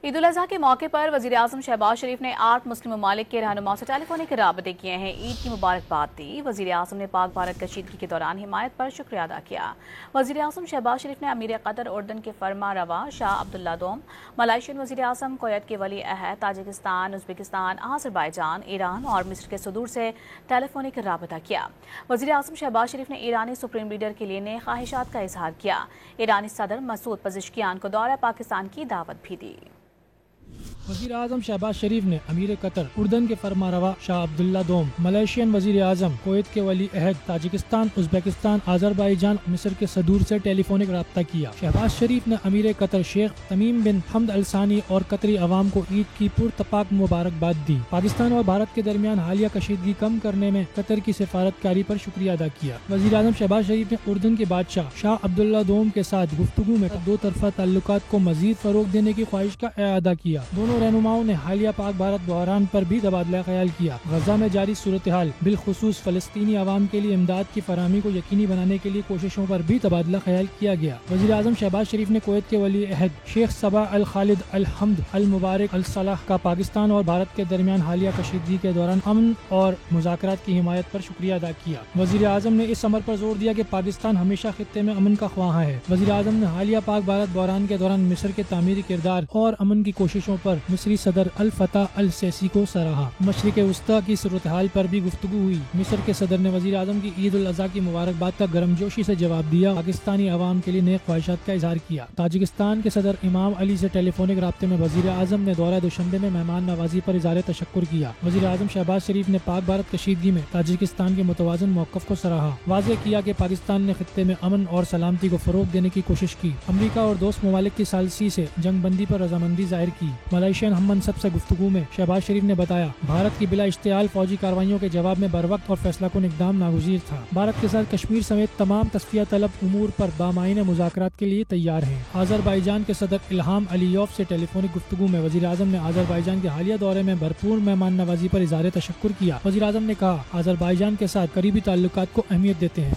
عید الاضحیٰ کے موقع پر وزیر اعظم شہباز شریف نے 8 مسلم ممالک کے رہنما سے ٹیلی فونک رابطے کیے ہیں۔ عید کی مبارکباد دی۔ وزیر اعظم نے پاک بھارت کشیدگی کے دوران حمایت پر شکریہ ادا کیا۔ وزیر اعظم شہباز شریف نے امیر قطر اردن کے فرما روا شاہ عبداللہ دوم، ملائیشین وزیر اعظم کویت کے ولی عہد، تاجکستان، ازبکستان، آذربائیجان، ایران اور مصر کے صدور سے ٹیلی فونک رابطہ کیا۔ وزیر اعظم شہباز شریف نے ایرانی سپریم لیڈر کے لیے نیک خواہشات کا اظہار کیا۔ ایرانی صدر مسعود پزشکیان کو دورہ پاکستان کی دعوت بھی دی۔ وزیر اعظم شہباز شریف نے امیر قطر اردن کے فرما روا شاہ عبداللہ دوم، ملائیشین وزیر اعظم کویت کے ولی عہد، تاجکستان، ازبکستان، آذربائیجان، مصر کے صدور سے ٹیلی فونک رابطہ کیا۔ شہباز شریف نے امیر قطر شیخ تمیم بن حمد الثانی اور قطری عوام کو عید کی پرتپاک مبارکباد دی۔ پاکستان اور بھارت کے درمیان حالیہ کشیدگی کم کرنے میں قطر کی سفارتکاری پر شکریہ ادا کیا۔ وزیر اعظم شہباز شریف نے اردن کے بادشاہ شاہ عبداللہ دوم کے ساتھ گفتگو میں دو طرفہ تعلقات کو مزید فروغ دینے کی خواہش کا اعادہ کیا۔ دونوں رہنماؤں نے حالیہ پاک بھارت بحران پر بھی تبادلہ خیال کیا۔ غزہ میں جاری صورتحال بالخصوص فلسطینی عوام کے لیے امداد کی فراہمی کو یقینی بنانے کے لیے کوششوں پر بھی تبادلہ خیال کیا گیا۔ وزیر اعظم شہباز شریف نے کویت کے ولی عہد شیخ صبا الخالد الحمد المبارک الصلاح کا پاکستان اور بھارت کے درمیان حالیہ کشیدگی کے دوران امن اور مذاکرات کی حمایت پر شکریہ ادا کیا۔ وزیر اعظم نے اس امر پر زور دیا کہ پاکستان ہمیشہ خطے میں امن کا خواہاں ہے۔ وزیر اعظم نے حالیہ پاک بھارت بحران کے دوران مصر کے تعمیری کردار اور امن کی کوششوں پر مصری صدر الفتح السیسی کو سراہا۔ مشرق وسطیٰ کی صورتحال پر بھی گفتگو ہوئی۔ مصر کے صدر نے وزیر اعظم کی عید الاضحیٰ کی مبارکباد کا گرمجوشی سے جواب دیا۔ پاکستانی عوام کے لیے نیک خواہشات کا اظہار کیا۔ تاجکستان کے صدر امام علی سے ٹیلی فونک رابطے میں وزیر اعظم نے دورہ دوشنبے میں مہمان نوازی پر اظہار تشکر کیا۔ وزیر اعظم شہباز شریف نے پاک بھارت کشیدگی میں تاجکستان کے متوازن موقف کو سراہا۔ واضح کیا کہ پاکستان نے خطے میں امن اور سلامتی کو فروغ دینے کی کوشش کی۔ امریکہ اور دوست ممالک کی ثالثی سے جنگ بندی پر رضامندی ظاہر کی۔ ملائیشین ہم منصب سے گفتگو میں شہباز شریف نے بتایا، بھارت کی بلا اشتعال فوجی کارروائیوں کے جواب میں بروقت اور فیصلہ کن اقدام ناگزیر تھا۔ بھارت کے ساتھ کشمیر سمیت تمام تصفیہ طلب امور پر بامعنی مذاکرات کے لیے تیار ہیں۔ آذربائیجان کے صدر الہام علیوف سے ٹیلی فونک گفتگو میں وزیر اعظم نے آذربائیجان کے حالیہ دورے میں بھرپور مہمان نوازی پر اظہار تشکر کیا۔ وزیر اعظم نے کہا، آذربائیجان کے ساتھ قریبی تعلقات کو اہمیت دیتے ہیں۔